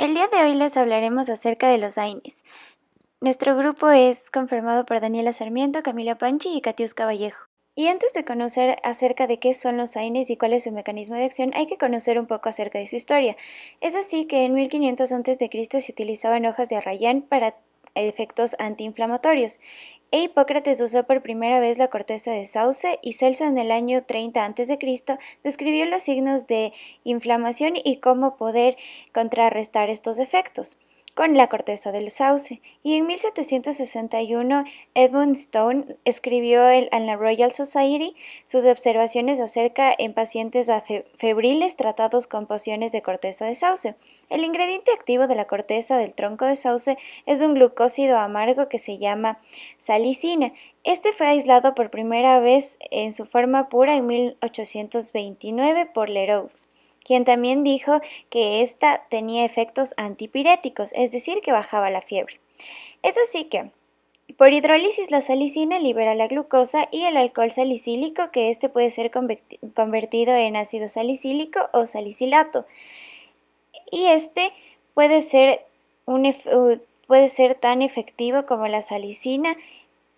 El día de hoy les hablaremos acerca de los AINES. Nuestro grupo es conformado por Daniela Sarmiento, Camila Panchi y Katiuska Vallejo. Y antes de conocer acerca de qué son los AINES y cuál es su mecanismo de acción, hay que conocer un poco acerca de su historia. Es así que en 1500 a.C. se utilizaban hojas de arrayán para efectos antiinflamatorios. Hipócrates usó por primera vez la corteza de sauce y Celso en el año 30 a.C. describió los signos de inflamación y cómo poder contrarrestar estos efectos con la corteza del sauce. Y en 1761 Edmund Stone escribió en la Royal Society sus observaciones acerca en pacientes febriles tratados con pociones de corteza de sauce. El ingrediente activo de la corteza del tronco de sauce es un glucósido amargo que se llama salicina. Este fue aislado por primera vez en su forma pura en 1829 por Leroux, quien también dijo que ésta tenía efectos antipiréticos, es decir, que bajaba la fiebre. Es así que, por hidrólisis, la salicina libera la glucosa y el alcohol salicílico, que este puede ser convertido en ácido salicílico o salicilato. Y este puede ser tan efectivo como la salicina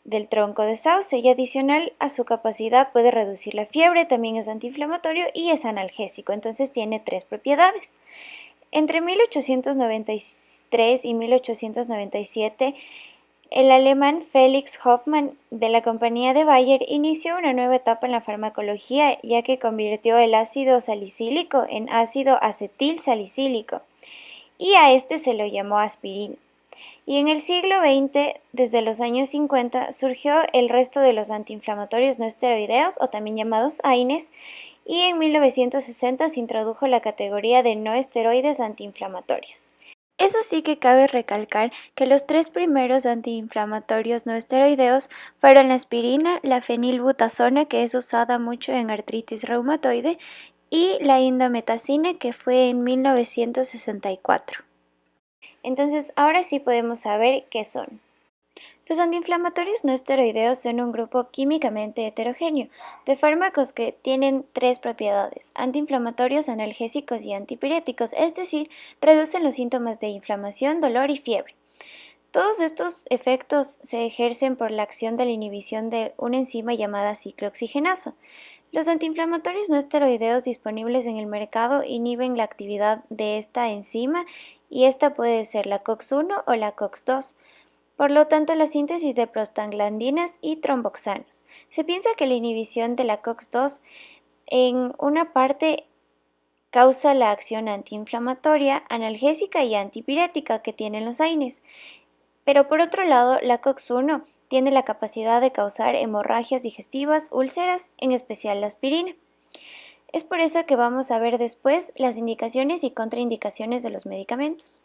del tronco de sauce, y adicional a su capacidad puede reducir la fiebre, también es antiinflamatorio y es analgésico, entonces tiene tres propiedades. Entre 1893 y 1897, el alemán Felix Hoffmann de la compañía de Bayer inició una nueva etapa en la farmacología, ya que convirtió el ácido salicílico en ácido acetil salicílico, y a este se lo llamó aspirina. Y en el siglo XX, desde los años 50, surgió el resto de los antiinflamatorios no esteroideos, o también llamados AINES, y en 1960 se introdujo la categoría de no esteroides antiinflamatorios. Eso sí que cabe recalcar que los tres primeros antiinflamatorios no esteroideos fueron la aspirina, la fenilbutazona, que es usada mucho en artritis reumatoide, y la indometacina, que fue en 1964. Entonces, ahora sí podemos saber qué son. Los antiinflamatorios no esteroideos son un grupo químicamente heterogéneo de fármacos que tienen tres propiedades: antiinflamatorios, analgésicos y antipiréticos, es decir, reducen los síntomas de inflamación, dolor y fiebre. Todos estos efectos se ejercen por la acción de la inhibición de una enzima llamada ciclooxigenasa. Los antiinflamatorios no esteroideos disponibles en el mercado inhiben la actividad de esta enzima, y esta puede ser la COX-1 o la COX-2. Por lo tanto, la síntesis de prostaglandinas y tromboxanos. Se piensa que la inhibición de la COX-2 en una parte causa la acción antiinflamatoria, analgésica y antipirética que tienen los AINES. Pero por otro lado, la COX-1 tiene la capacidad de causar hemorragias digestivas, úlceras, en especial la aspirina. Es por eso que vamos a ver después las indicaciones y contraindicaciones de los medicamentos.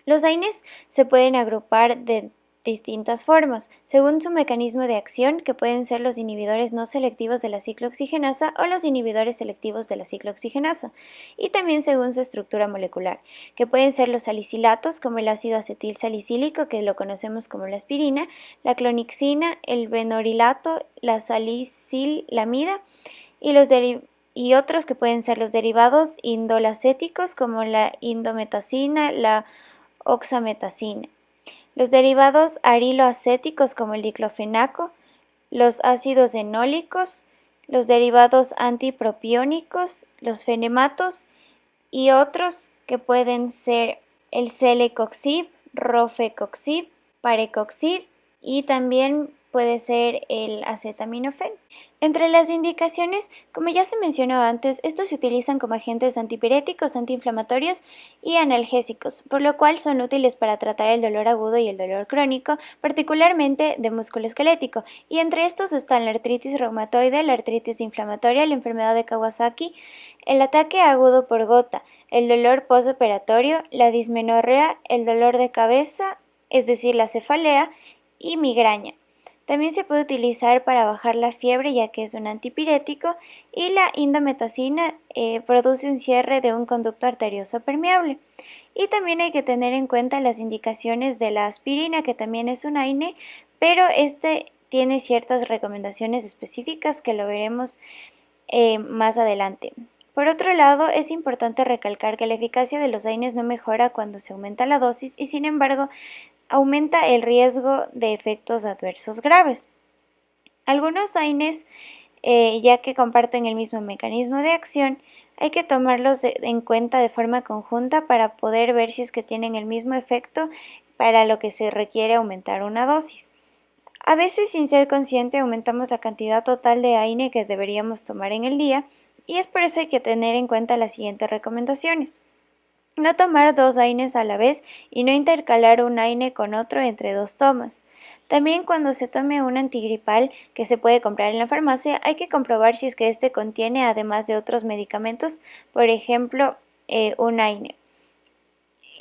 Los AINES se pueden agrupar de distintas formas, según su mecanismo de acción, que pueden ser los inhibidores no selectivos de la ciclooxigenasa o los inhibidores selectivos de la ciclooxigenasa, y también según su estructura molecular, que pueden ser los salicilatos, como el ácido acetil salicílico, que lo conocemos como la aspirina, la clonixina, el benorilato, la salicilamida, y otros que pueden ser los derivados indolacéticos, como la indometacina, la oxametacina, los derivados ariloacéticos como el diclofenaco, los ácidos enólicos, los derivados antipropiónicos, los fenematos y otros que pueden ser el celecoxib, rofecoxib, parecoxib y también puede ser el acetaminofén. Entre las indicaciones, como ya se mencionó antes, estos se utilizan como agentes antipiréticos, antiinflamatorios y analgésicos, por lo cual son útiles para tratar el dolor agudo y el dolor crónico, particularmente de músculo esquelético, y entre estos están la artritis reumatoide, la artritis inflamatoria, la enfermedad de Kawasaki, el ataque agudo por gota, el dolor postoperatorio, la dismenorrea, el dolor de cabeza, es decir, la cefalea, y migraña. También se puede utilizar para bajar la fiebre, ya que es un antipirético, y la indometacina produce un cierre de un conducto arterioso permeable. Y también hay que tener en cuenta las indicaciones de la aspirina, que también es un AINE, pero este tiene ciertas recomendaciones específicas que lo veremos más adelante. Por otro lado, es importante recalcar que la eficacia de los AINES no mejora cuando se aumenta la dosis y, sin embargo, aumenta el riesgo de efectos adversos graves. Algunos AINES, ya que comparten el mismo mecanismo de acción, hay que tomarlos en cuenta de forma conjunta para poder ver si es que tienen el mismo efecto para lo que se requiere aumentar una dosis. A veces, sin ser consciente, aumentamos la cantidad total de AINE que deberíamos tomar en el día, y es por eso hay que tener en cuenta las siguientes recomendaciones. No tomar 2 AINES a la vez y no intercalar un AINE con otro entre 2 tomas. También cuando se tome un antigripal que se puede comprar en la farmacia, hay que comprobar si es que este contiene, además de otros medicamentos, por ejemplo, un AINE.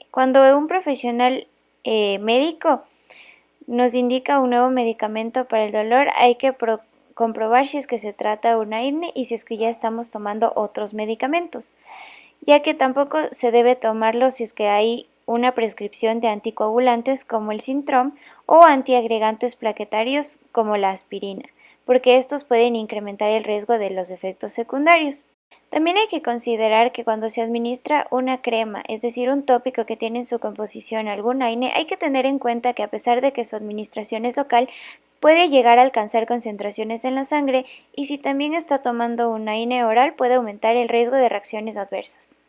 Cuando un profesional médico nos indica un nuevo medicamento para el dolor, hay que comprobar si es que se trata de un AINE y si es que ya estamos tomando otros medicamentos, ya que tampoco se debe tomarlo si es que hay una prescripción de anticoagulantes como el Sintrom o antiagregantes plaquetarios como la aspirina, porque estos pueden incrementar el riesgo de los efectos secundarios. También hay que considerar que cuando se administra una crema, es decir, un tópico que tiene en su composición algún AINE, hay que tener en cuenta que a pesar de que su administración es local, puede llegar a alcanzar concentraciones en la sangre y si también está tomando un AINE oral puede aumentar el riesgo de reacciones adversas.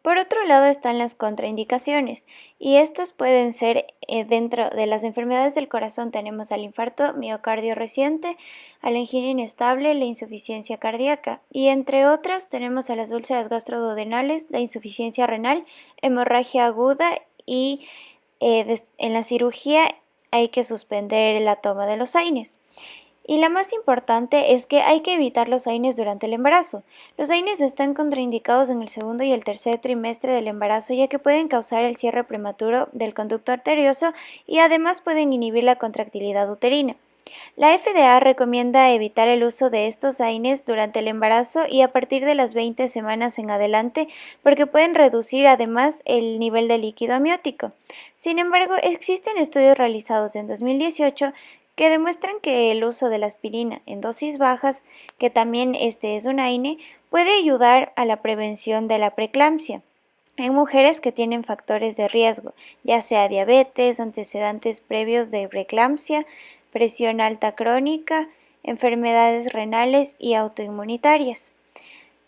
Por otro lado están las contraindicaciones, y estas pueden ser dentro de las enfermedades del corazón tenemos al infarto miocardio reciente, a la angina inestable, la insuficiencia cardíaca, y entre otras tenemos a las úlceras gastroduodenales, la insuficiencia renal, hemorragia aguda y en la cirugía hay que suspender la toma de los AINES. Y la más importante es que hay que evitar los AINES durante el embarazo. Los AINES están contraindicados en el segundo y el tercer trimestre del embarazo, ya que pueden causar el cierre prematuro del conducto arterioso y además pueden inhibir la contractilidad uterina. La FDA recomienda evitar el uso de estos AINES durante el embarazo y a partir de las 20 semanas en adelante porque pueden reducir además el nivel de líquido amniótico. Sin embargo, existen estudios realizados en 2018 que demuestran que el uso de la aspirina en dosis bajas, que también este es un AINE, puede ayudar a la prevención de la preeclampsia en mujeres que tienen factores de riesgo, ya sea diabetes, antecedentes previos de preeclampsia, presión alta crónica, enfermedades renales y autoinmunitarias.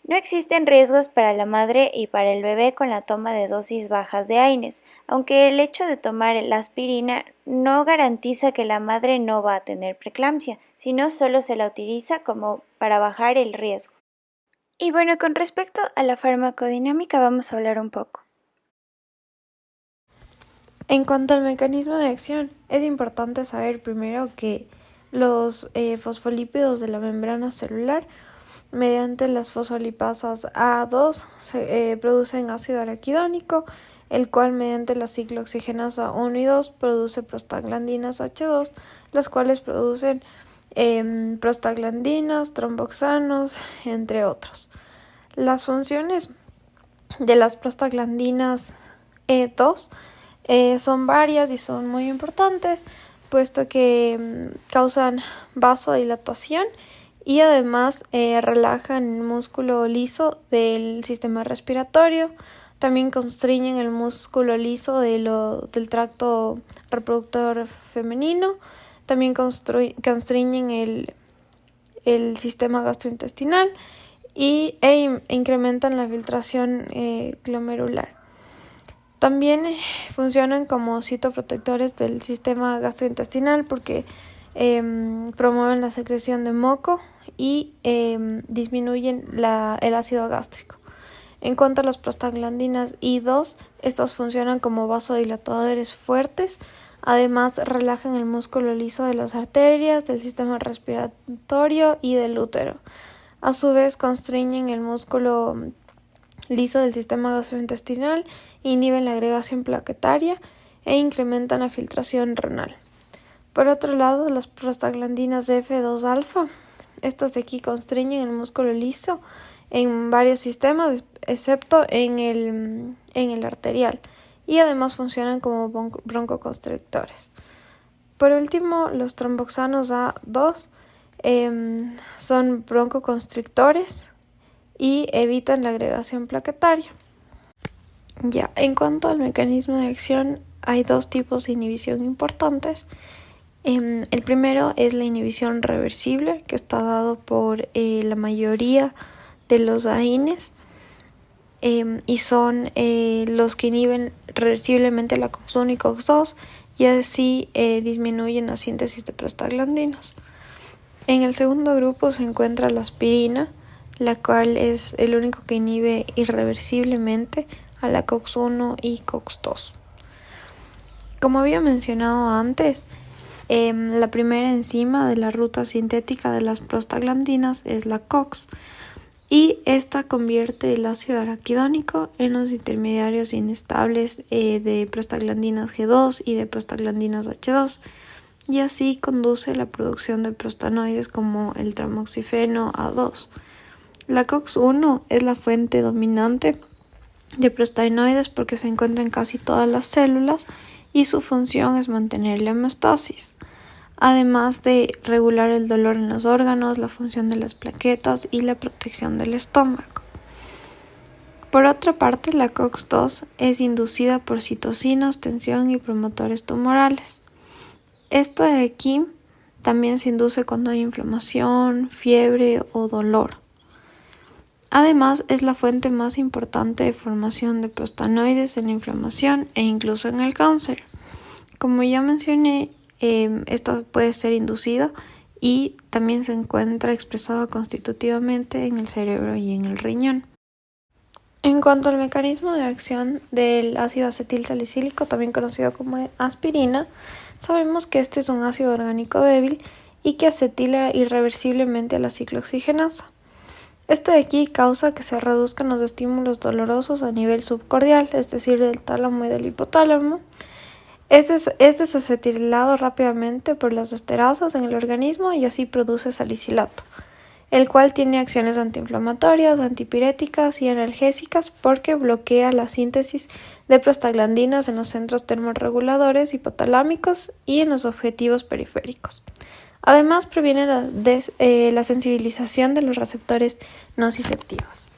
No existen riesgos para la madre y para el bebé con la toma de dosis bajas de AINES, aunque el hecho de tomar la aspirina no garantiza que la madre no va a tener preeclampsia, sino solo se la utiliza como para bajar el riesgo. Y bueno, con respecto a la farmacodinámica vamos a hablar un poco. En cuanto al mecanismo de acción, es importante saber primero que los fosfolípidos de la membrana celular, mediante las fosfolipasas A2, producen ácido araquidónico, el cual mediante la ciclooxigenasa 1 y 2 produce prostaglandinas H2, las cuales producen prostaglandinas, tromboxanos, entre otros. Las funciones de las prostaglandinas E2 son varias y son muy importantes, puesto que causan vasodilatación y además relajan el músculo liso del sistema respiratorio. También constriñen el músculo liso del tracto reproductor femenino. También constriñen el sistema gastrointestinal e incrementan la filtración glomerular. También funcionan como citoprotectores del sistema gastrointestinal porque promueven la secreción de moco y disminuyen el ácido gástrico. En cuanto a las prostaglandinas I2, estas funcionan como vasodilatadores fuertes. Además, relajan el músculo liso de las arterias, del sistema respiratorio y del útero. A su vez, constriñen el músculo liso del sistema gastrointestinal, inhiben la agregación plaquetaria e incrementan la filtración renal. Por otro lado, las prostaglandinas F2-alfa, estas de aquí constriñen el músculo liso en varios sistemas, excepto en el arterial, y además funcionan como broncoconstrictores. Por último, los tromboxanos A2 son broncoconstrictores y evitan la agregación plaquetaria. Ya, en cuanto al mecanismo de acción, hay dos tipos de inhibición importantes. El primero es la inhibición reversible, que está dado por la mayoría de los AINES y son los que inhiben reversiblemente la COX-1 y COX-2 y así disminuyen la síntesis de prostaglandinas. En el segundo grupo se encuentra la aspirina, la cual es el único que inhibe irreversiblemente a la COX-1 y COX-2. Como había mencionado antes, la primera enzima de la ruta sintética de las prostaglandinas es la COX y esta convierte el ácido araquidónico en los intermediarios inestables de prostaglandinas G2 y de prostaglandinas H2 y así conduce la producción de prostanoides como el tamoxifeno A2. La COX-1 es la fuente dominante de prostanoides porque se encuentra en casi todas las células y su función es mantener la homeostasis, además de regular el dolor en los órganos, la función de las plaquetas y la protección del estómago. Por otra parte, la COX-2 es inducida por citocinas, tensión y promotores tumorales. Esta de aquí también se induce cuando hay inflamación, fiebre o dolor. Además, es la fuente más importante de formación de prostanoides en la inflamación e incluso en el cáncer. Como ya mencioné, esta puede ser inducida y también se encuentra expresada constitutivamente en el cerebro y en el riñón. En cuanto al mecanismo de acción del ácido acetilsalicílico, también conocido como aspirina, sabemos que este es un ácido orgánico débil y que acetila irreversiblemente a la ciclooxigenasa. Esto de aquí causa que se reduzcan los estímulos dolorosos a nivel subcordial, es decir, del tálamo y del hipotálamo. Es desacetilado rápidamente por las esterasas en el organismo y así produce salicilato, el cual tiene acciones antiinflamatorias, antipiréticas y analgésicas porque bloquea la síntesis de prostaglandinas en los centros termorreguladores hipotalámicos y en los objetivos periféricos. Además, previene la sensibilización de los receptores nociceptivos.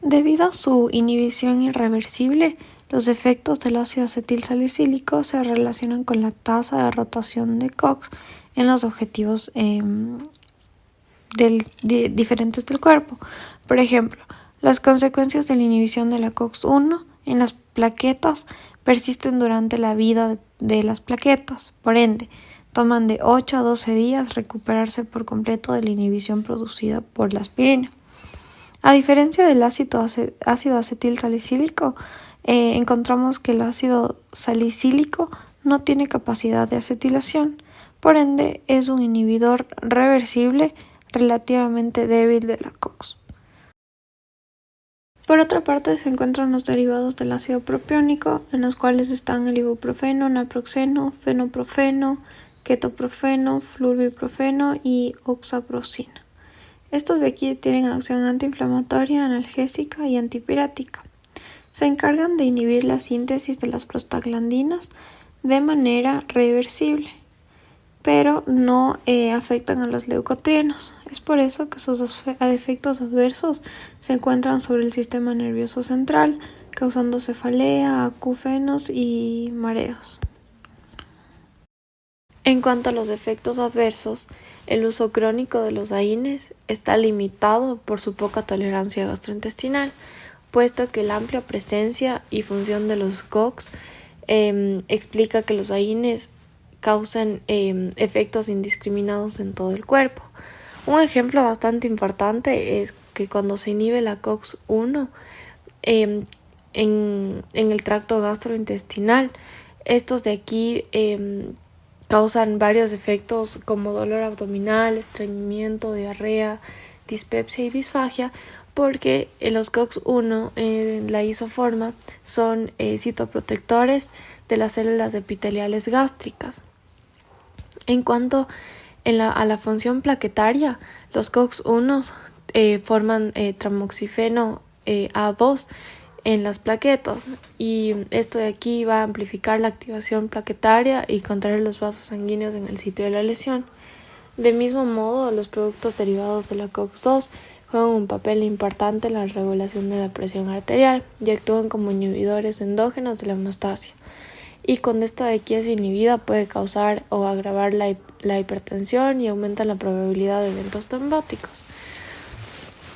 Debido a su inhibición irreversible, los efectos del ácido acetilsalicílico se relacionan con la tasa de rotación de COX en los objetivos diferentes del cuerpo. Por ejemplo, las consecuencias de la inhibición de la COX-1 en las plaquetas persisten durante la vida de las plaquetas, por ende, toman de 8 a 12 días recuperarse por completo de la inhibición producida por la aspirina. A diferencia del ácido acetilsalicílico, encontramos que el ácido salicílico no tiene capacidad de acetilación, por ende es un inhibidor reversible relativamente débil de la COX. Por otra parte, se encuentran los derivados del ácido propiónico, en los cuales están el ibuprofeno, naproxeno, fenoprofeno, ketoprofeno, flurbiprofeno y oxaprocina. Estos de aquí tienen acción antiinflamatoria, analgésica y antipirética. Se encargan de inhibir la síntesis de las prostaglandinas de manera reversible, pero no afectan a los leucotrienos. Es por eso que sus efectos adversos se encuentran sobre el sistema nervioso central, causando cefalea, acúfenos y mareos. En cuanto a los efectos adversos, el uso crónico de los AINES está limitado por su poca tolerancia gastrointestinal, puesto que la amplia presencia y función de los COX explica que los AINES causan efectos indiscriminados en todo el cuerpo. Un ejemplo bastante importante es que cuando se inhibe la COX-1 en el tracto gastrointestinal, estos de aquí causan varios efectos como dolor abdominal, estreñimiento, diarrea, dispepsia y disfagia, porque los COX-1 en la isoforma son citoprotectores de las células epiteliales gástricas. En cuanto a la función plaquetaria, los COX-1 forman tamoxifeno A2 en las plaquetas y esto de aquí va a amplificar la activación plaquetaria y contraer los vasos sanguíneos en el sitio de la lesión. De mismo modo, los productos derivados de la COX-2 juegan un papel importante en la regulación de la presión arterial y actúan como inhibidores endógenos de la hemostasia. Y cuando esta de aquí es inhibida puede causar o agravar la hipertensión y aumenta la probabilidad de eventos trombóticos.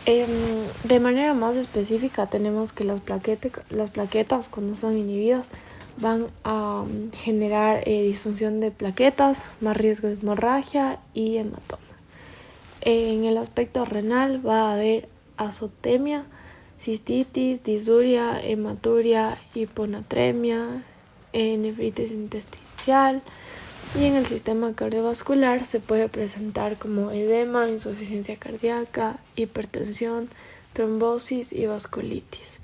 De manera más específica tenemos que las plaquetas cuando son inhibidas van a generar disfunción de plaquetas, más riesgo de hemorragia y hematomas. En el aspecto renal va a haber azotemia, cistitis, disuria, hematuria, hiponatremia, nefritis intersticial, y en el sistema cardiovascular se puede presentar como edema, insuficiencia cardíaca, hipertensión, trombosis y vasculitis.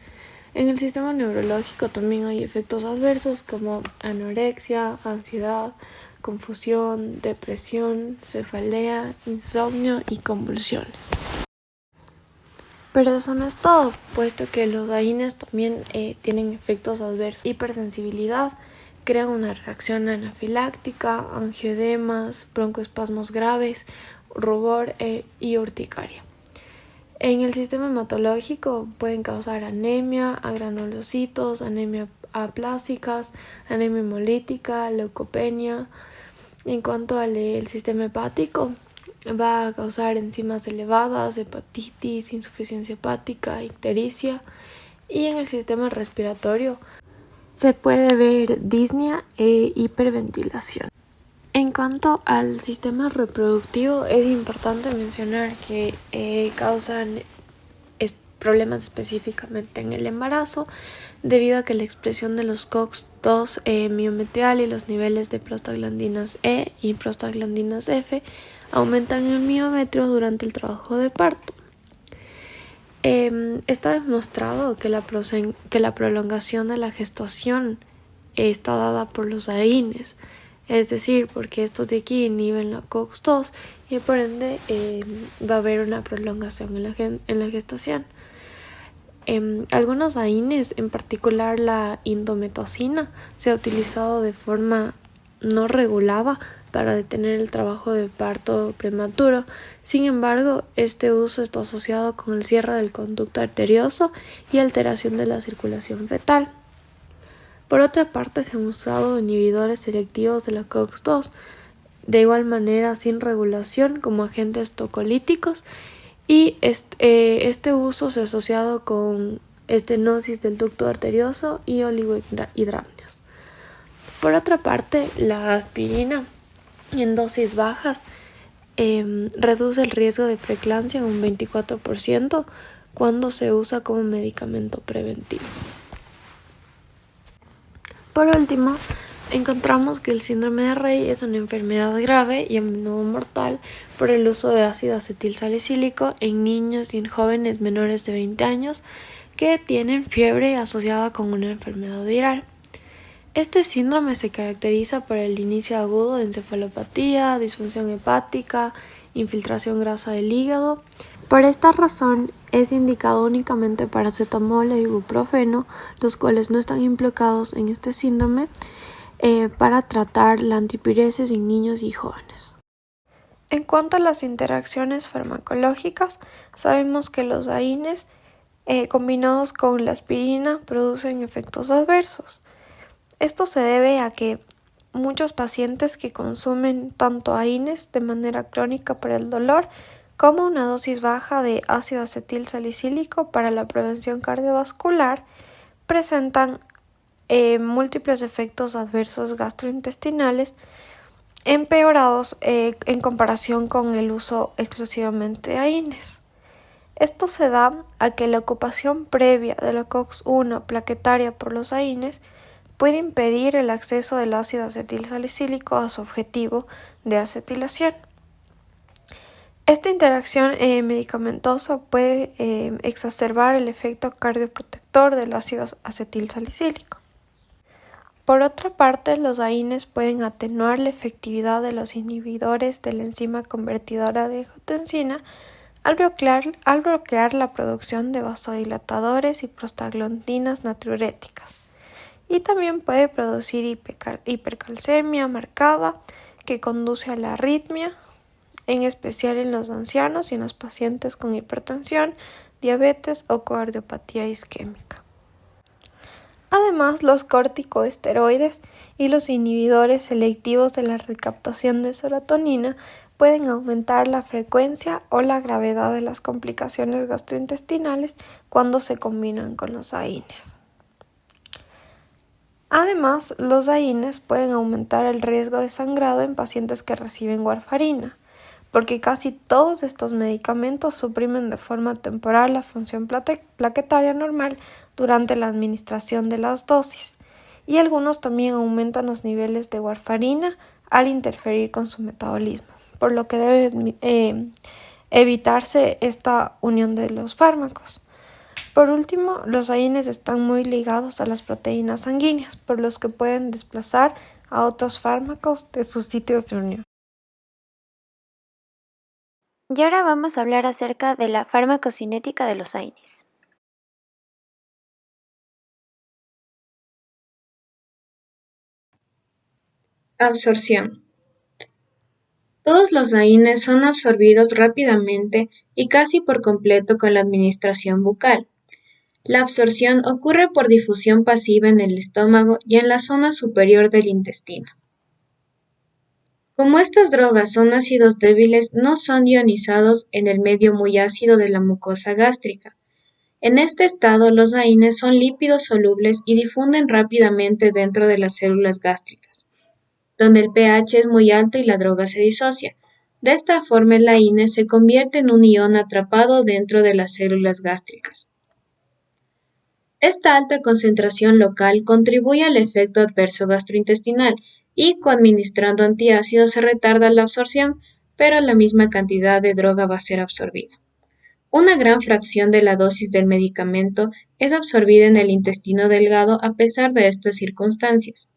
En el sistema neurológico también hay efectos adversos como anorexia, ansiedad, confusión, depresión, cefalea, insomnio y convulsiones. Pero eso no es todo, puesto que los AINES también tienen efectos adversos. Hipersensibilidad, crean una reacción anafiláctica, angioedemas, broncoespasmos graves, rubor y urticaria. En el sistema hematológico pueden causar anemia, agranulocitos, anemia aplásicas, anemia hemolítica, leucopenia. En cuanto al sistema hepático, va a causar enzimas elevadas, hepatitis, insuficiencia hepática, ictericia. Y en el sistema respiratorio se puede ver disnea e hiperventilación. En cuanto al sistema reproductivo, es importante mencionar que causan problemas específicamente en el embarazo, debido a que la expresión de los COX-2 miometrial y los niveles de prostaglandinas E y prostaglandinas F aumentan el miometrio durante el trabajo de parto. Está demostrado que la prolongación de la gestación está dada por los AINES, es decir, porque estos de aquí inhiben la COX-2 y por ende va a haber una prolongación en la gestación. Algunos AINES, en particular la indometacina, se ha utilizado de forma no regulada para detener el trabajo de parto prematuro. Sin embargo, este uso está asociado con el cierre del conducto arterioso y alteración de la circulación fetal. Por otra parte, se han usado inhibidores selectivos de la COX-2, de igual manera sin regulación como agentes tocolíticos, y este uso se ha asociado con estenosis del ducto arterioso y oligohidramnios. Por otra parte, la aspirina en dosis bajas reduce el riesgo de preeclampsia en un 24% cuando se usa como medicamento preventivo. Por último, encontramos que el síndrome de Rey es una enfermedad grave y a menudo mortal por el uso de ácido acetilsalicílico en niños y en jóvenes menores de 20 años que tienen fiebre asociada con una enfermedad viral. Este síndrome se caracteriza por el inicio agudo de encefalopatía, disfunción hepática, infiltración grasa del hígado. Por esta razón es indicado únicamente paracetamol e ibuprofeno, los cuales no están implicados en este síndrome, para tratar la antipiresis en niños y jóvenes. En cuanto a las interacciones farmacológicas, sabemos que los AINES combinados con la aspirina producen efectos adversos. Esto se debe a que muchos pacientes que consumen tanto AINES de manera crónica para el dolor como una dosis baja de ácido acetilsalicílico para la prevención cardiovascular presentan múltiples efectos adversos gastrointestinales empeorados en comparación con el uso exclusivamente de AINES. Esto se da a que la ocupación previa de la COX-1 plaquetaria por los AINES puede impedir el acceso del ácido acetilsalicílico a su objetivo de acetilación. Esta interacción medicamentosa puede exacerbar el efecto cardioprotector del ácido acetilsalicílico. Por otra parte, los AINES pueden atenuar la efectividad de los inhibidores de la enzima convertidora de angiotensina al bloquear la producción de vasodilatadores y prostaglandinas natriuréticas. Y también puede producir hipercalcemia marcada que conduce a la arritmia en especial en los ancianos y en los pacientes con hipertensión, diabetes o cardiopatía isquémica. Además, los corticosteroides y los inhibidores selectivos de la recaptación de serotonina pueden aumentar la frecuencia o la gravedad de las complicaciones gastrointestinales cuando se combinan con los AINES. Además, los AINES pueden aumentar el riesgo de sangrado en pacientes que reciben warfarina, porque casi todos estos medicamentos suprimen de forma temporal la función plaquetaria normal durante la administración de las dosis, y algunos también aumentan los niveles de warfarina al interferir con su metabolismo, por lo que debe evitarse esta unión de los fármacos. Por último, los AINES están muy ligados a las proteínas sanguíneas, por los que pueden desplazar a otros fármacos de sus sitios de unión. Y ahora vamos a hablar acerca de la farmacocinética de los AINES. Absorción. Todos los AINES son absorbidos rápidamente y casi por completo con la administración bucal. La absorción ocurre por difusión pasiva en el estómago y en la zona superior del intestino. Como estas drogas son ácidos débiles, no son ionizados en el medio muy ácido de la mucosa gástrica. En este estado, los AINES son lípidos solubles y difunden rápidamente dentro de las células gástricas, donde el pH es muy alto y la droga se disocia. De esta forma, el AINE se convierte en un ion atrapado dentro de las células gástricas. Esta alta concentración local contribuye al efecto adverso gastrointestinal y coadministrando antiácidos se retarda la absorción, pero la misma cantidad de droga va a ser absorbida. Una gran fracción de la dosis del medicamento es absorbida en el intestino delgado a pesar de estas circunstancias.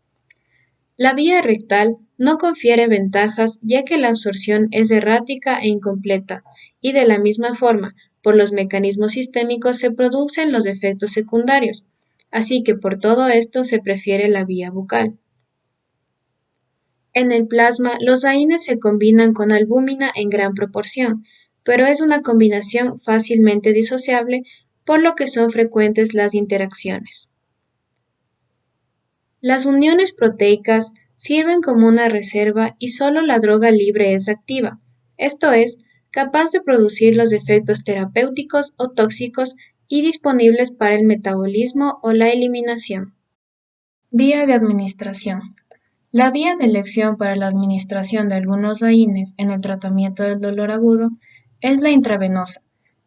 La vía rectal no confiere ventajas ya que la absorción es errática e incompleta y de la misma forma, por los mecanismos sistémicos se producen los efectos secundarios, así que por todo esto se prefiere la vía bucal. En el plasma, los AINES se combinan con albúmina en gran proporción, pero es una combinación fácilmente disociable, por lo que son frecuentes las interacciones. Las uniones proteicas sirven como una reserva y solo la droga libre es activa, esto es, capaz de producir los efectos terapéuticos o tóxicos y disponibles para el metabolismo o la eliminación. Vía de administración. La vía de elección para la administración de algunos AINES en el tratamiento del dolor agudo es la intravenosa,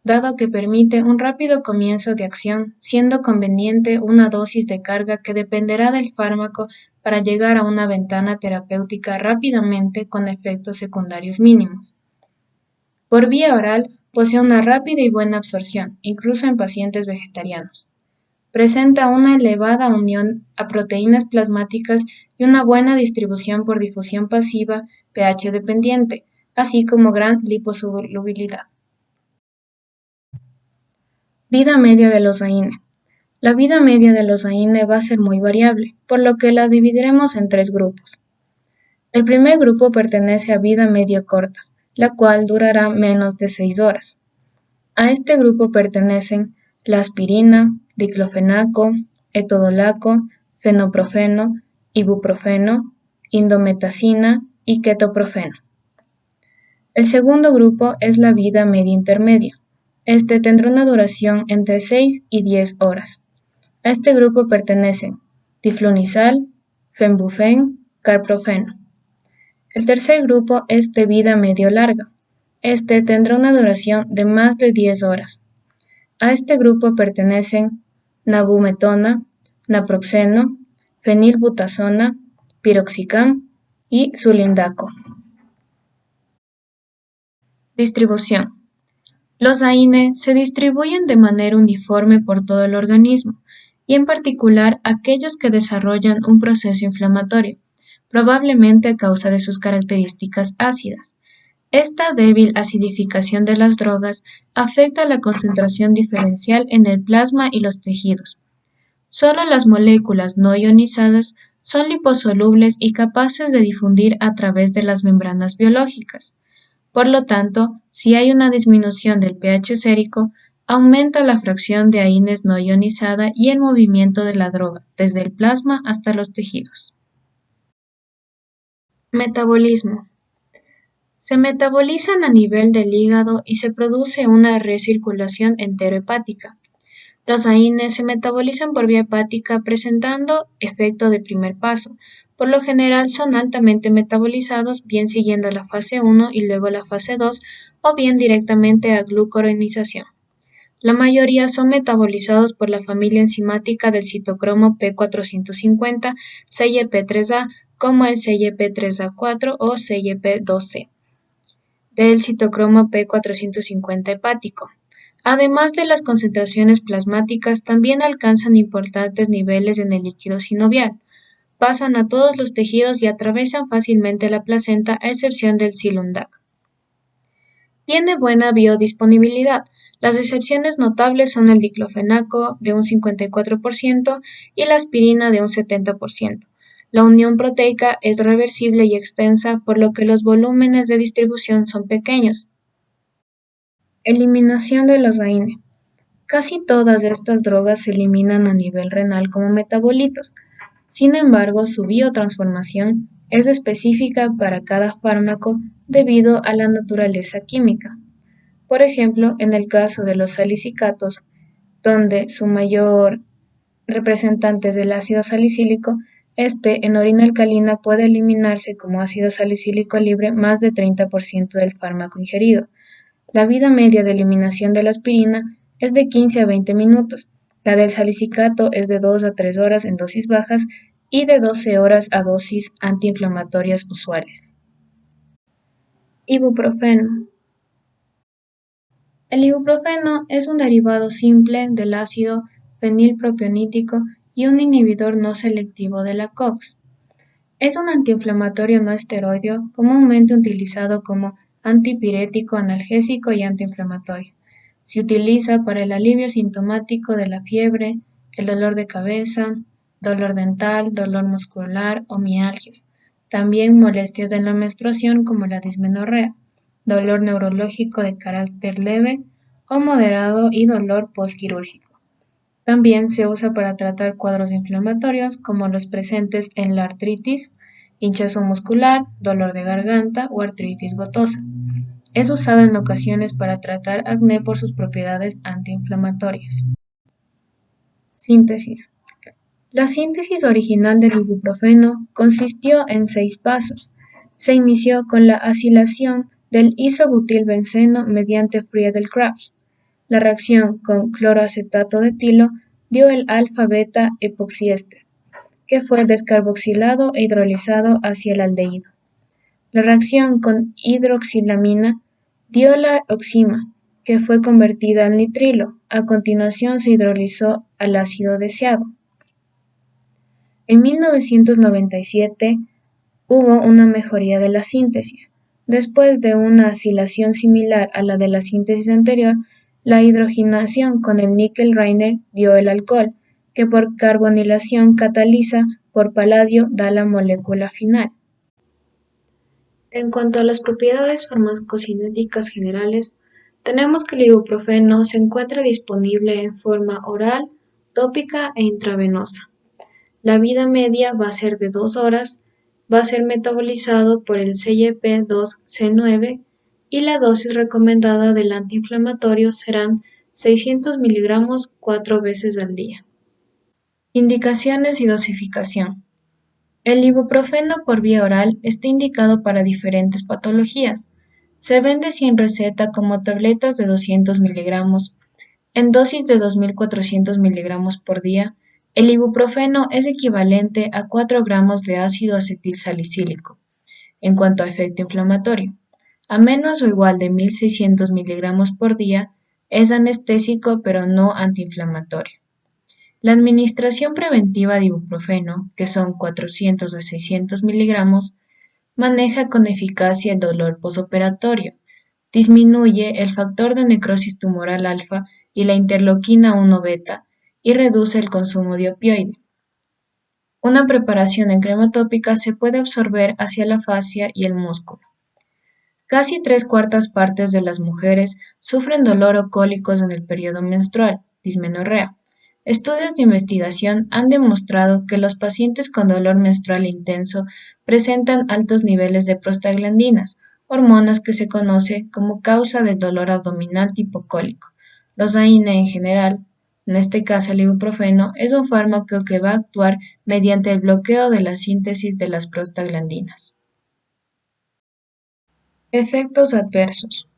dado que permite un rápido comienzo de acción, siendo conveniente una dosis de carga que dependerá del fármaco para llegar a una ventana terapéutica rápidamente con efectos secundarios mínimos. Por vía oral, posee una rápida y buena absorción, incluso en pacientes vegetarianos. Presenta una elevada unión a proteínas plasmáticas y una buena distribución por difusión pasiva pH dependiente, así como gran liposolubilidad. Vida media de los AINE. La vida media de los AINE va a ser muy variable, por lo que la dividiremos en 3 grupos. El primer grupo pertenece a vida media corta, la cual durará menos de 6 horas. A este grupo pertenecen la aspirina, diclofenaco, etodolaco, fenoprofeno, ibuprofeno, indometacina y ketoprofeno. El segundo grupo es la vida media intermedia. Este tendrá una duración entre 6 y 10 horas. A este grupo pertenecen diflunisal, fenbufen, carprofeno. El tercer grupo es de vida medio larga. Este tendrá una duración de más de 10 horas. A este grupo pertenecen nabumetona, naproxeno, fenilbutazona, piroxicam y sulindaco. Distribución. Los AINE se distribuyen de manera uniforme por todo el organismo y en particular aquellos que desarrollan un proceso inflamatorio, probablemente a causa de sus características ácidas. Esta débil acidificación de las drogas afecta la concentración diferencial en el plasma y los tejidos. Solo las moléculas no ionizadas son liposolubles y capaces de difundir a través de las membranas biológicas. Por lo tanto, si hay una disminución del pH sérico, aumenta la fracción de AINES no ionizada y el movimiento de la droga desde el plasma hasta los tejidos. Metabolismo. Se metabolizan a nivel del hígado y se produce una recirculación enterohepática. Los AINES se metabolizan por vía hepática presentando efecto de primer paso. Por lo general son altamente metabolizados, bien siguiendo la fase 1 y luego la fase 2, o bien directamente a glucuronización. La mayoría son metabolizados por la familia enzimática del citocromo P450 CYP3A, como el CYP3A4 o CYP2C, del citocromo P450 hepático. Además de las concentraciones plasmáticas, también alcanzan importantes niveles en el líquido sinovial. Pasan a todos los tejidos y atraviesan fácilmente la placenta, a excepción del Xylem DAC. Tiene buena biodisponibilidad. Las excepciones notables son el diclofenaco de un 54% y la aspirina de un 70%. La unión proteica es reversible y extensa, por lo que los volúmenes de distribución son pequeños. Eliminación de los AINE. Casi todas estas drogas se eliminan a nivel renal como metabolitos. Sin embargo, su biotransformación es específica para cada fármaco debido a la naturaleza química. Por ejemplo, en el caso de los salicilatos, donde su mayor representante es el ácido salicílico, este en orina alcalina puede eliminarse como ácido salicílico libre más de 30% del fármaco ingerido. La vida media de eliminación de la aspirina es de 15 a 20 minutos. La del salicilato es de 2 a 3 horas en dosis bajas y de 12 horas a dosis antiinflamatorias usuales. Ibuprofeno. El ibuprofeno es un derivado simple del ácido fenilpropionítico y un inhibidor no selectivo de la COX. Es un antiinflamatorio no esteroideo comúnmente utilizado como antipirético, analgésico y antiinflamatorio. Se utiliza para el alivio sintomático de la fiebre, el dolor de cabeza, dolor dental, dolor muscular o mialgias. También molestias de la menstruación como la dismenorrea, dolor neurológico de carácter leve o moderado y dolor postquirúrgico. También se usa para tratar cuadros inflamatorios como los presentes en la artritis, hinchazón muscular, dolor de garganta o artritis gotosa. Es usado en ocasiones para tratar acné por sus propiedades antiinflamatorias. Síntesis. La síntesis original del ibuprofeno consistió en 6 pasos. Se inició con la acilación del isobutilbenceno mediante Friedel-Crafts. La reacción con cloroacetato de etilo dio el alfa-beta-epoxiéster, que fue descarboxilado e hidrolizado hacia el aldehído. La reacción con hidroxilamina dio la oxima, que fue convertida al nitrilo. A continuación se hidrolizó al ácido deseado. En 1997 hubo una mejoría de la síntesis. Después de una acilación similar a la de la síntesis anterior, la hidrogenación con el níquel-Reiner dio el alcohol, que por carbonilación cataliza por paladio da la molécula final. En cuanto a las propiedades farmacocinéticas generales, tenemos que el ibuprofeno se encuentra disponible en forma oral, tópica e intravenosa. La vida media va a ser de 2 horas, va a ser metabolizado por el CYP2C9 y la dosis recomendada del antiinflamatorio serán 600 miligramos 4 veces al día. Indicaciones y dosificación. El ibuprofeno por vía oral está indicado para diferentes patologías. Se vende sin receta como tabletas de 200 miligramos. En dosis de 2.400 miligramos por día, el ibuprofeno es equivalente a 4 gramos de ácido acetilsalicílico. En cuanto a efecto inflamatorio, a menos o igual de 1.600 miligramos por día, es anestésico pero no antiinflamatorio. La administración preventiva de ibuprofeno, que son 400 a 600 miligramos, maneja con eficacia el dolor posoperatorio, disminuye el factor de necrosis tumoral alfa y la interleuquina 1 beta y reduce el consumo de opioide. Una preparación en crema tópica se puede absorber hacia la fascia y el músculo. Casi 3/4 de las mujeres sufren dolor o cólicos en el periodo menstrual, dismenorrea. Estudios de investigación han demostrado que los pacientes con dolor menstrual intenso presentan altos niveles de prostaglandinas, hormonas que se conoce como causa del dolor abdominal tipo cólico. Los AINE en general, en este caso el ibuprofeno, es un fármaco que va a actuar mediante el bloqueo de la síntesis de las prostaglandinas. Efectos adversos.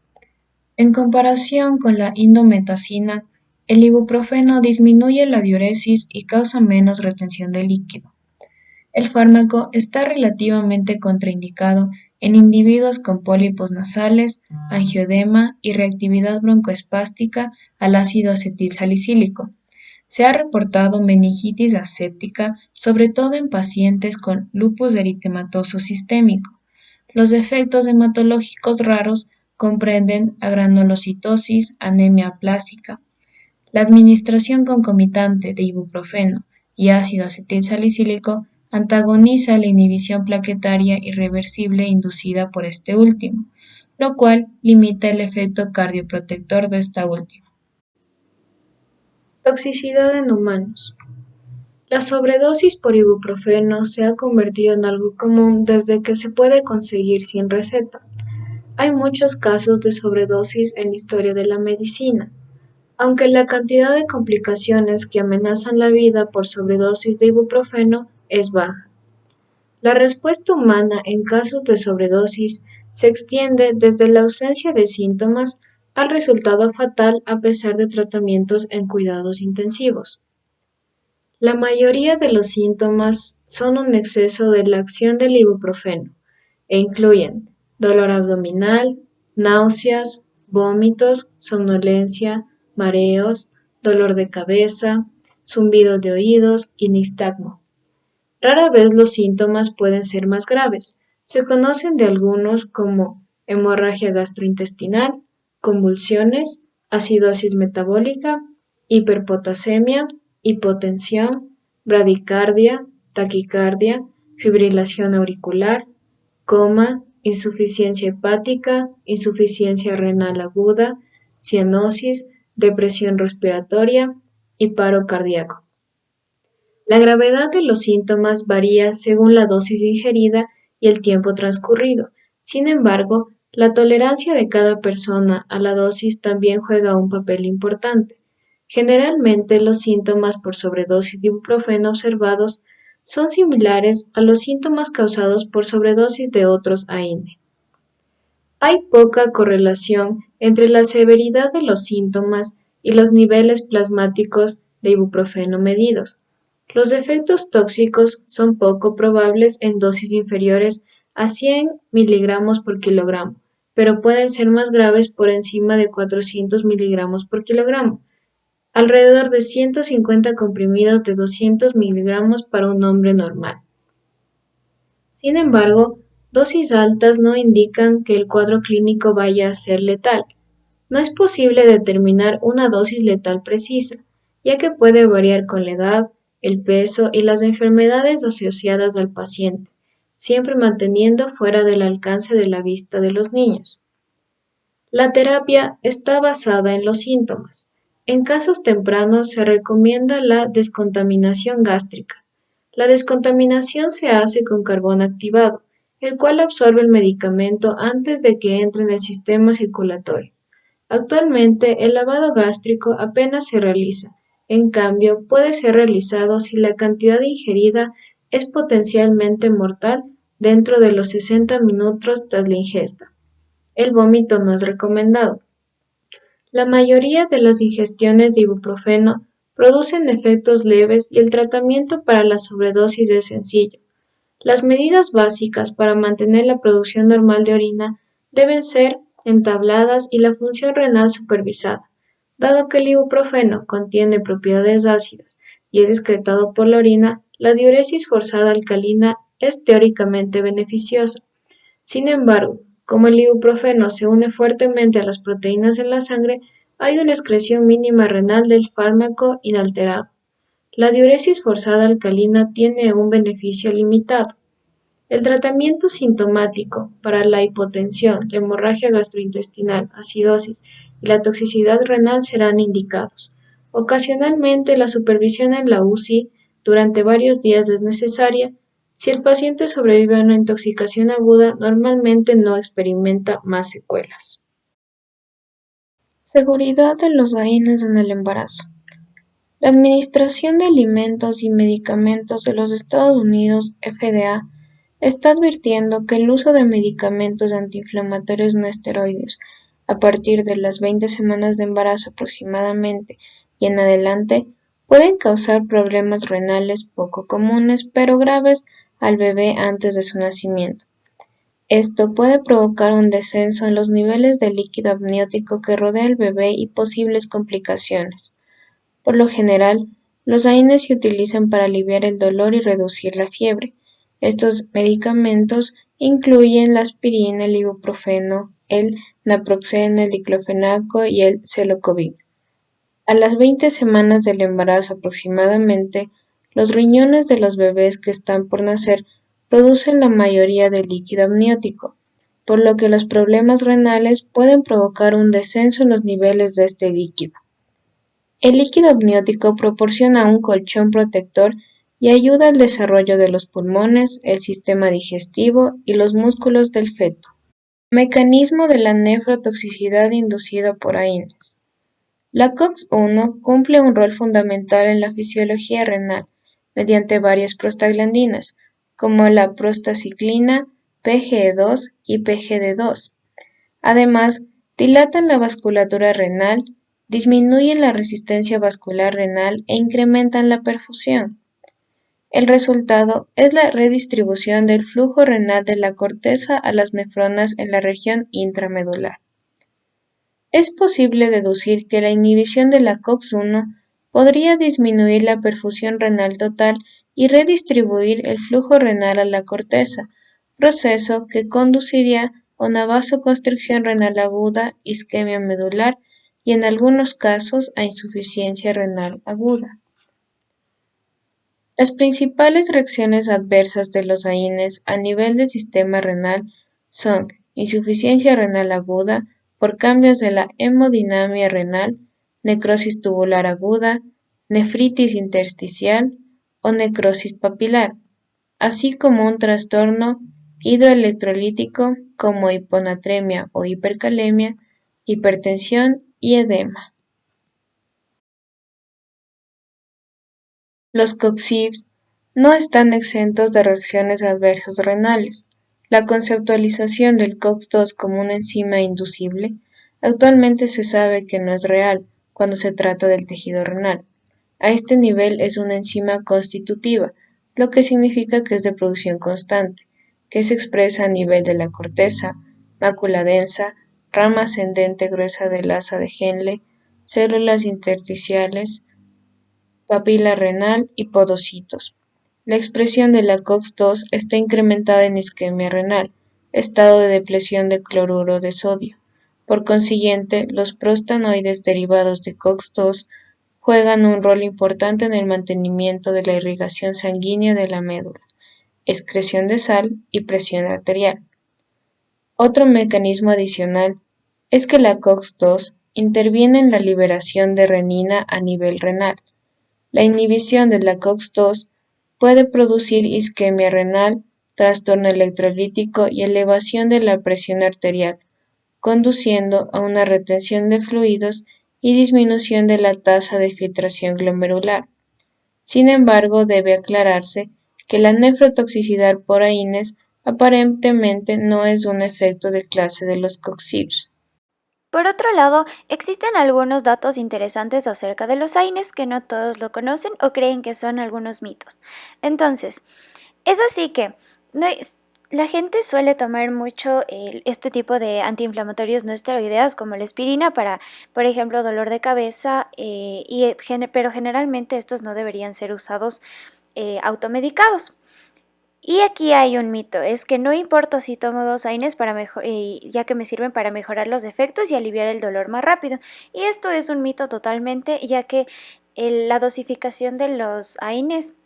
En comparación con la indometacina, el ibuprofeno disminuye la diuresis y causa menos retención de líquido. El fármaco está relativamente contraindicado en individuos con pólipos nasales, angioedema y reactividad broncoespástica al ácido acetilsalicílico. Se ha reportado meningitis aséptica, sobre todo en pacientes con lupus eritematoso sistémico. Los efectos hematológicos raros comprenden agranulocitosis, anemia aplásica. La administración concomitante de ibuprofeno y ácido acetilsalicílico antagoniza la inhibición plaquetaria irreversible inducida por este último, lo cual limita el efecto cardioprotector de esta última. Toxicidad en humanos. La sobredosis por ibuprofeno se ha convertido en algo común desde que se puede conseguir sin receta. Hay muchos casos de sobredosis en la historia de la medicina, aunque la cantidad de complicaciones que amenazan la vida por sobredosis de ibuprofeno es baja. La respuesta humana en casos de sobredosis se extiende desde la ausencia de síntomas al resultado fatal a pesar de tratamientos en cuidados intensivos. La mayoría de los síntomas son un exceso de la acción del ibuprofeno e incluyen dolor abdominal, náuseas, vómitos, somnolencia, mareos, dolor de cabeza, zumbido de oídos y nistagmo. Rara vez los síntomas pueden ser más graves. Se conocen de algunos como hemorragia gastrointestinal, convulsiones, acidosis metabólica, hiperpotasemia, hipotensión, bradicardia, taquicardia, fibrilación auricular, coma, insuficiencia hepática, insuficiencia renal aguda, cianosis, depresión respiratoria y paro cardíaco. La gravedad de los síntomas varía según la dosis ingerida y el tiempo transcurrido. Sin embargo, la tolerancia de cada persona a la dosis también juega un papel importante. Generalmente, los síntomas por sobredosis de ibuprofeno observados son similares a los síntomas causados por sobredosis de otros AINE. Hay poca correlación entre la severidad de los síntomas y los niveles plasmáticos de ibuprofeno medidos. Los efectos tóxicos son poco probables en dosis inferiores a 100 miligramos por kilogramo, pero pueden ser más graves por encima de 400 miligramos por kilogramo, alrededor de 150 comprimidos de 200 miligramos para un hombre normal. Sin embargo, dosis altas no indican que el cuadro clínico vaya a ser letal. No es posible determinar una dosis letal precisa, ya que puede variar con la edad, el peso y las enfermedades asociadas al paciente, siempre manteniendo fuera del alcance de la vista de los niños. La terapia está basada en los síntomas. En casos tempranos se recomienda la descontaminación gástrica. La descontaminación se hace con carbón activado, el cual absorbe el medicamento antes de que entre en el sistema circulatorio. Actualmente, el lavado gástrico apenas se realiza. En cambio, puede ser realizado si la cantidad ingerida es potencialmente mortal dentro de los 60 minutos tras la ingesta. El vómito no es recomendado. La mayoría de las ingestiones de ibuprofeno producen efectos leves y el tratamiento para la sobredosis es sencillo. Las medidas básicas para mantener la producción normal de orina deben ser entabladas y la función renal supervisada. Dado que el ibuprofeno contiene propiedades ácidas y es excretado por la orina, la diuresis forzada alcalina es teóricamente beneficiosa. Sin embargo, como el ibuprofeno se une fuertemente a las proteínas en la sangre, hay una excreción mínima renal del fármaco inalterado. La diuresis forzada alcalina tiene un beneficio limitado. El tratamiento sintomático para la hipotensión, la hemorragia gastrointestinal, acidosis y la toxicidad renal serán indicados. Ocasionalmente, la supervisión en la UCI durante varios días es necesaria. Si el paciente sobrevive a una intoxicación aguda, normalmente no experimenta más secuelas. Seguridad de los AINES en el embarazo. La Administración de Alimentos y Medicamentos de los Estados Unidos, FDA, está advirtiendo que el uso de medicamentos antiinflamatorios no esteroideos a partir de las 20 semanas de embarazo aproximadamente y en adelante pueden causar problemas renales poco comunes pero graves al bebé antes de su nacimiento. Esto puede provocar un descenso en los niveles de líquido amniótico que rodea al bebé y posibles complicaciones. Por lo general, los AINES se utilizan para aliviar el dolor y reducir la fiebre. Estos medicamentos incluyen la aspirina, el ibuprofeno, el naproxeno, el diclofenaco y el Selokovit. A las 20 semanas del embarazo aproximadamente, los riñones de los bebés que están por nacer producen la mayoría del líquido amniótico, por lo que los problemas renales pueden provocar un descenso en los niveles de este líquido. El líquido amniótico proporciona un colchón protector y ayuda al desarrollo de los pulmones, el sistema digestivo y los músculos del feto. Mecanismo de la nefrotoxicidad inducida por AINES. La COX-1 cumple un rol fundamental en la fisiología renal mediante varias prostaglandinas, como la prostaciclina, PGE2 y PGD2. Además, dilatan la vasculatura renal, disminuyen la resistencia vascular renal e incrementan la perfusión. El resultado es la redistribución del flujo renal de la corteza a las nefronas en la región intramedular. Es posible deducir que la inhibición de la COX-1 podría disminuir la perfusión renal total y redistribuir el flujo renal a la corteza, proceso que conduciría a una vasoconstricción renal aguda, isquemia medular y en algunos casos a insuficiencia renal aguda. Las principales reacciones adversas de los AINES a nivel del sistema renal son insuficiencia renal aguda por cambios de la hemodinamia renal, necrosis tubular aguda, nefritis intersticial o necrosis papilar, así como un trastorno hidroelectrolítico como hiponatremia o hipercalemia, hipertensión y edema. Los COXIBs no están exentos de reacciones adversas renales. La conceptualización del COX-2 como una enzima inducible actualmente se sabe que no es real cuando se trata del tejido renal. A este nivel es una enzima constitutiva, lo que significa que es de producción constante, que se expresa a nivel de la corteza, mácula densa, rama ascendente gruesa del asa de Henle, células intersticiales, papila renal y podocitos. La expresión de la COX-2 está incrementada en isquemia renal, estado de depresión de cloruro de sodio. Por consiguiente, los prostanoides derivados de COX-2 juegan un rol importante en el mantenimiento de la irrigación sanguínea de la médula, excreción de sal y presión arterial. Otro mecanismo adicional es que la COX-2 interviene en la liberación de renina a nivel renal. La inhibición de la COX-2 puede producir isquemia renal, trastorno electrolítico y elevación de la presión arterial, conduciendo a una retención de fluidos y disminución de la tasa de filtración glomerular. Sin embargo, debe aclararse que la nefrotoxicidad por AINES aparentemente no es un efecto de clase de los COXIBs. Por otro lado, existen algunos datos interesantes acerca de los AINES que no todos lo conocen o creen que son algunos mitos. Entonces, es así que la gente suele tomar mucho este tipo de antiinflamatorios no esteroideos como la aspirina para, por ejemplo, dolor de cabeza, pero generalmente estos no deberían ser usados automedicados. Y aquí hay un mito, es que no importa si tomo 2 AINES ya que me sirven para mejorar los efectos y aliviar el dolor más rápido. Y esto es un mito totalmente, ya que la dosificación de los AINES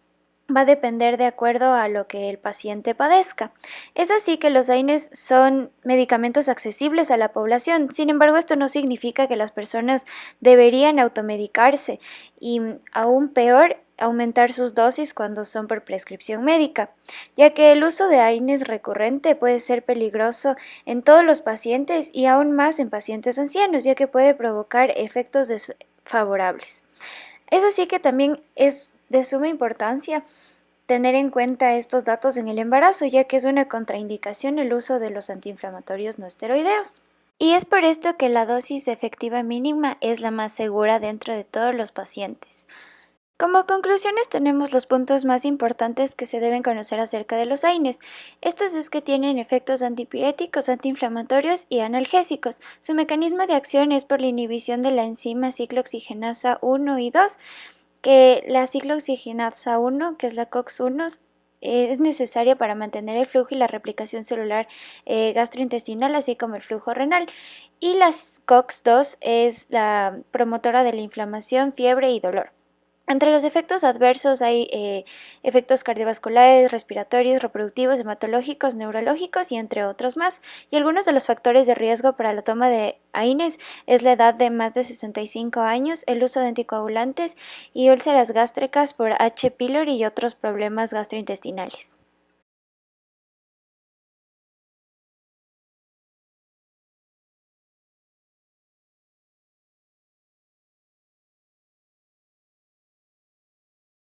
va a depender de acuerdo a lo que el paciente padezca. Es así que los AINES son medicamentos accesibles a la población. Sin embargo, esto no significa que las personas deberían automedicarse y aún peor, aumentar sus dosis cuando son por prescripción médica, ya que el uso de AINES recurrente puede ser peligroso en todos los pacientes y aún más en pacientes ancianos, ya que puede provocar efectos desfavorables. Es así que también es de suma importancia tener en cuenta estos datos en el embarazo, ya que es una contraindicación el uso de los antiinflamatorios no esteroideos. Y es por esto que la dosis efectiva mínima es la más segura dentro de todos los pacientes. Como conclusiones tenemos los puntos más importantes que se deben conocer acerca de los AINES. Estos es que tienen efectos antipiréticos, antiinflamatorios y analgésicos. Su mecanismo de acción es por la inhibición de la enzima ciclooxigenasa 1 y 2, que la ciclooxigenasa 1, que es la COX-1, es necesaria para mantener el flujo y la replicación celular gastrointestinal, así como el flujo renal. Y la COX-2 es la promotora de la inflamación, fiebre y dolor. Entre los efectos adversos hay efectos cardiovasculares, respiratorios, reproductivos, hematológicos, neurológicos y entre otros más. Y algunos de los factores de riesgo para la toma de AINES es la edad de más de 65 años, el uso de anticoagulantes y úlceras gástricas por H. pylori y otros problemas gastrointestinales.